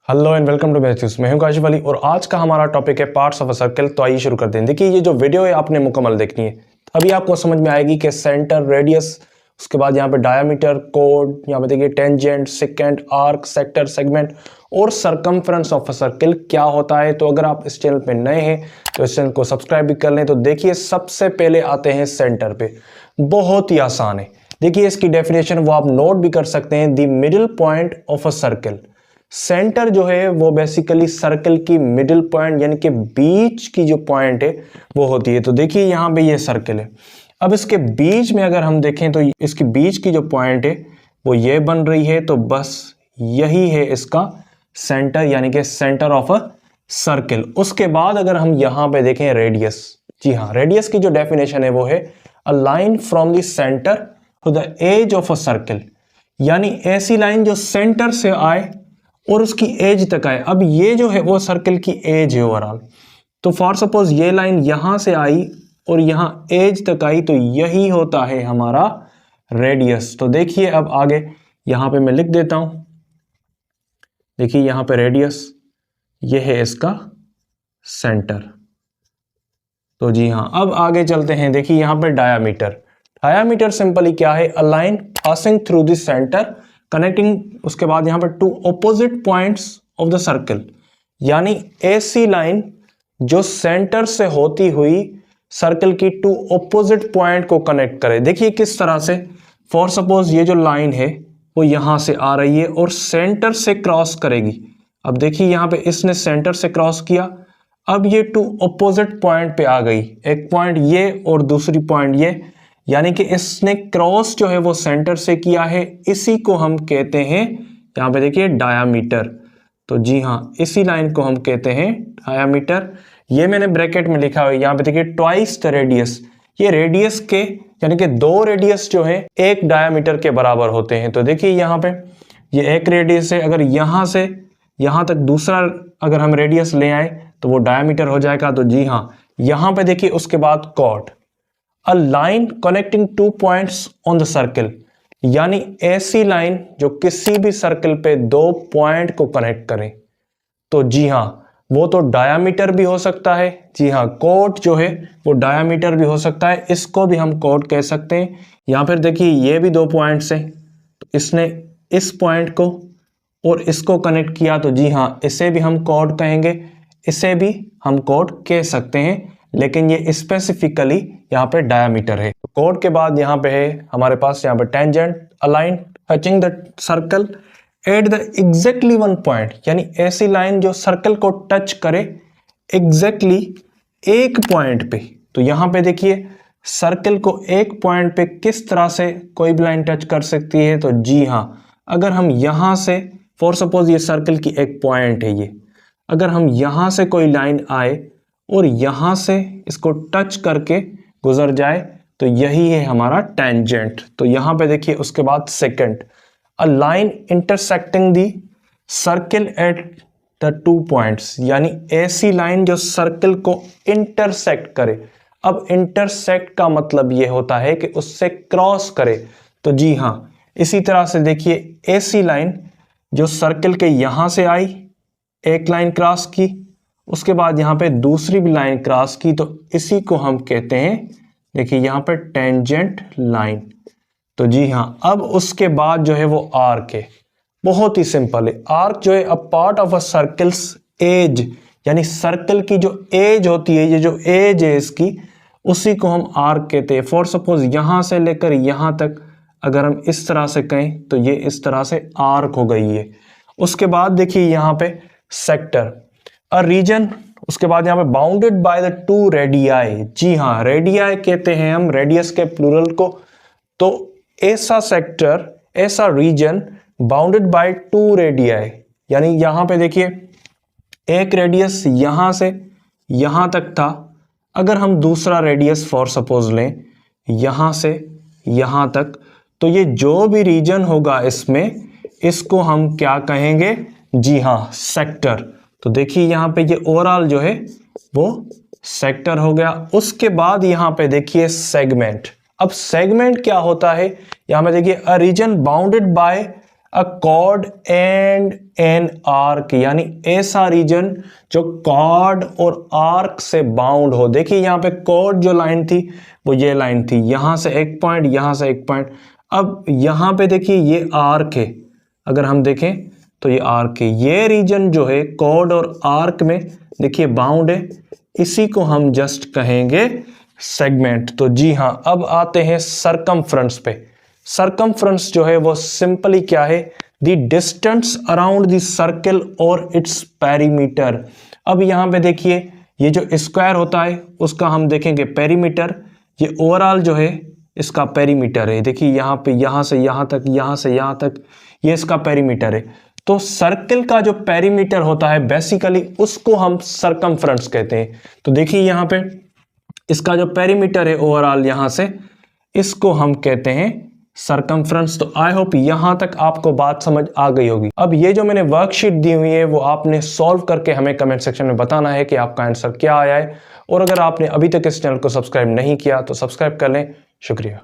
Hello and welcome to maths. मैं हूं काशिफ अली और आज का हमारा टॉपिक है पार्ट्स ऑफ अ सर्कल। तो आइए शुरू करते हैं। देखिए ये जो वीडियो है आपने मुकम्मल देखनी है, अभी आपको समझ में आएगी कि सेंटर, रेडियस, उसके बाद यहाँ पे डायमीटर, कोड, यहाँ पे देखिए tangent, second, arc, sector, segment और सरकमफ्रेंस ऑफ अ सर्कल क्या होता है। तो अगर आप इस चैनल पे नए हैं तो इस चैनल को सब्सक्राइब भी कर लें। तो देखिए सबसे पहले आते हैं सेंटर पे, बहुत ही आसान है। देखिए इसकी डेफिनेशन वो आप नोट भी कर सकते हैं, the middle point of a circle. Centre जो है वो बेसिकली सर्कल की मिडिल पॉइंट यानी कि बीच की जो पॉइंट है वो होती है। तो देखिए यहाँ पे ये सर्कल है, अब इसके बीच में अगर हम देखें तो इसकी बीच की जो पॉइंट है वो ये बन रही है। तो बस यही है इसका सेंटर यानी कि सेंटर ऑफ अ सर्कल। उसके बाद अगर हम यहाँ पे देखें रेडियस, जी हाँ, रेडियस की जो डेफिनेशन है वो है a line from the centre to the edge of a circle, यानी ऐसी लाइन जो सेंटर से आए और उसकी एज तक आए। अब ये जो है वो सर्कल की एज है ओवरऑल। तो फॉर सपोज ये लाइन यहां से आई और यहां एज तक आई, तो यही होता है हमारा रेडियस। तो देखिए अब आगे यहां पे मैं लिख देता हूं, देखिए यहां पे रेडियस, ये है इसका सेंटर। तो जी हाँ, अब आगे चलते हैं। देखिए यहां पे डायामीटर, डायामीटर सिंपली क्या है, a line passing through the centre connecting, उसके बाद यहां पे two opposite points of the circle, यानी ऐसी लाइन जो सेंटर से होती हुई सर्कल की टू ऑपोजिट पॉइंट को कनेक्ट करे। देखिए किस तरह से, फॉर सपोज ये जो लाइन है वो यहां से आ रही है और सेंटर से क्रॉस करेगी। अब देखिए यहां पे इसने सेंटर से क्रॉस किया, अब ये टू ऑपोजिट पॉइंट पे आ गई, एक पॉइंट ये और दूसरी पॉइंट ये, यानी कि इसने क्रॉस जो है वो सेंटर से किया है। इसी को हम कहते हैं, यहां पे देखिए डायामीटर। तो जी हाँ, इसी लाइन को हम कहते हैं डायामीटर। ये मैंने ब्रैकेट में लिखा हुआ है, यहां पे देखिए ट्वाइस द रेडियस। ये रेडियस के यानी कि दो रेडियस जो है एक डायामीटर के बराबर होते हैं। तो देखिए यहां पे ये एक रेडियस है, अगर यहां से यहां तक दूसरा अगर हम रेडियस ले आए तो वो डायामीटर हो जाएगा। तो जी हाँ, यहां पे देखिए उसके बाद chord, a line connecting two points on the circle, यानी ऐसी लाइन जो किसी भी सर्कल पे दो पॉइंट को कनेक्ट करे। तो जी हाँ, वो तो डायामीटर भी हो सकता है। जी हाँ, कोड जो है वो डायामीटर भी हो सकता है, इसको भी हम कोड कह सकते हैं। यहां पर देखिए ये भी दो पॉइंट्स हैं, तो इसने इस पॉइंट को और इसको कनेक्ट किया, तो जी हाँ, इसे भी हम कोड कहेंगे, इसे भी हम कोड कह सकते हैं, लेकिन ये स्पेसिफिकली यहाँ पे डायामीटर है। कोड के बाद यहाँ पे है हमारे पास यहाँ पे tangent, a line touching the circle at the exactly one point, यानी ऐसी लाइन जो सर्कल को टच करे एग्जैक्टली एक पॉइंट पे। तो यहाँ पे देखिए सर्कल को एक पॉइंट पे किस तरह से कोई भी लाइन टच कर सकती है। तो जी हाँ, अगर हम यहां से, फॉर सपोज ये सर्कल की एक पॉइंट है ये, अगर हम यहां से कोई लाइन आए और यहां से इसको टच करके गुजर जाए, तो यही है हमारा टेंजेंट। तो यहां पे देखिए उसके बाद second, a line intersecting the circle at the two points, यानी ऐसी लाइन जो सर्कल को इंटरसेक्ट करे। अब इंटरसेक्ट का मतलब यह होता है कि उससे क्रॉस करे। तो जी हां, इसी तरह से देखिए ऐसी लाइन जो सर्कल के यहां से आई, एक लाइन क्रॉस की, उसके बाद यहां पे दूसरी भी लाइन क्रॉस की, तो इसी को हम कहते हैं, देखिए यहां पे टेंजेंट लाइन। तो जी हां, अब उसके बाद जो है वो आर्क है, बहुत ही सिंपल है। आर्क जो है a part of a circle's edge, यानी सर्कल की जो एज होती है, ये जो एज है इसकी, उसी को हम आर्क कहते हैं। फॉर सपोज यहां से लेकर यहां तक अगर हम इस तरह से कहें तो ये इस तरह से आर्क हो गई है। उसके बाद देखिए यहां पे सेक्टर, अ रीजन, उसके बाद यहां पे bounded by the two radii. जी हाँ, रेडियाई कहते हैं हम रेडियस के प्लूरल को। तो ऐसा सेक्टर, ऐसा reason bounded by two radii, यानी यहां पे देखिए एक रेडियस यहां से यहां तक था, अगर हम दूसरा रेडियस फॉर सपोज लें यहां से यहां तक, तो ये जो भी रीजन होगा इसमें, इसको हम क्या कहेंगे, जी हां, सेक्टर। तो देखिए यहां पे ये ओवरऑल जो है वो सेक्टर हो गया। उसके बाद यहां पे देखिए सेगमेंट। अब सेगमेंट क्या होता है, यहां पे देखिए a region bounded by a chord and an arc, यानी ऐसा रीजन जो कॉर्ड और आर्क से बाउंड हो। देखिए यहाँ पे कॉर्ड जो लाइन थी वो ये लाइन थी, यहां से एक पॉइंट, यहां से एक पॉइंट। अब यहां पे देखिए ये आर्क है, अगर हम देखें तो ये आर्क है, ये रीजन जो है कॉर्ड और आर्क में देखिए बाउंड है, इसी को हम जस्ट कहेंगे सेगमेंट। तो जी हां, अब आते हैं सरकमफ्रेंस पे। सरकमफ्रेंस जो है वो सिंपली क्या है, the distance around the circle और इट्स पेरीमीटर। अब यहां पे देखिए ये जो स्क्वायर होता है उसका हम देखेंगे पेरीमीटर, ये ओवरऑल जो है इसका पेरीमीटर है। देखिए यहाँ पे यहां से यहां तक, यहां से यहां तक, ये इसका पेरीमीटर है। तो सर्कल का जो पेरीमीटर होता है बेसिकली उसको हम सरकमफ्रेंस कहते हैं। तो देखिए यहाँ पे इसका जो पेरीमीटर है ओवरऑल यहां से, इसको हम कहते हैं सरकमफ्रेंस। तो आई होप यहां तक आपको बात समझ आ गई होगी। अब ये जो मैंने वर्कशीट दी हुई है वो आपने सॉल्व करके हमें कमेंट सेक्शन में बताना है कि आपका आंसर क्या आया है। और अगर आपने अभी तक इस चैनल को सब्सक्राइब नहीं किया तो सब्सक्राइब कर लें। शुक्रिया।